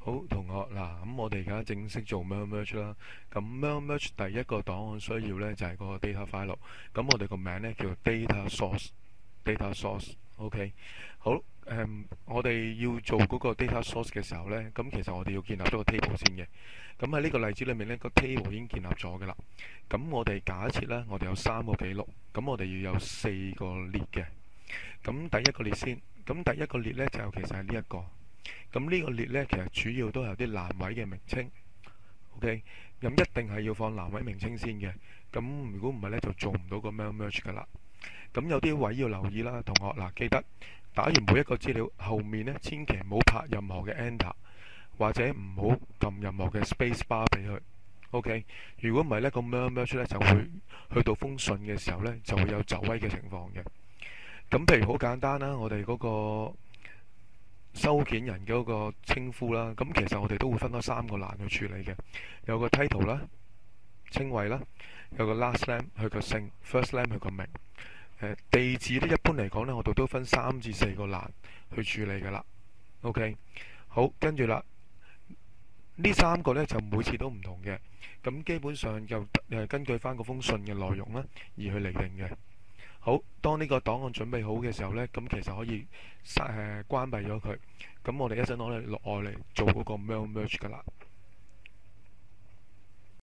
好，同學嗱，咁我哋而家正式做 merge 啦。咁 merge 第一個檔案需要呢就係個 data file。咁我哋個名呢叫 data source，data source。OK，好，我哋要做嗰個 data source 嘅時候呢，咁其實我哋要建立咗個 table 先嘅。咁喺呢個例子裏面呢，個 table 已經建立咗㗎啦。咁我哋假設呢，我哋有3個記錄，咁我哋要有4個列嘅。咁第一個列先，咁第一個列呢就其實係呢一個。咁呢個列呢，其實主要都係有啲欄位嘅名稱，OK，咁一定係要放欄位名稱先嘅。咁如果唔係呢，就做唔到個 merge 噶啦。咁有啲位要留意啦，同學嗱，記得打完每一個資料後面呢，千祈唔好拍任何嘅 enter，或者唔好撳任何嘅 space bar 俾佢，OK。如果唔係呢，個 merge 呢就會去到封信嘅時候呢，就會有走位嘅情況嘅。咁譬如好簡單啦，我哋嗰個收件人嘅嗰個稱呼啦，咁其實我哋都會分開3個欄去處理嘅。有個 title 啦，稱謂啦，有個 last name 佢個姓，first name 佢個名。地址呢，一般嚟講呢，我哋都分3至4個欄去處理㗎啦。OK，好，跟住啦，呢3個呢就每次都唔同嘅，咁基本上就根據翻嗰封信嘅內容啦而去釐定嘅。好，當呢個檔案準備好嘅時候呢，咁其實可以關閉咗佢。咁我哋一陣攞嚟做嗰個 merge 㗎啦。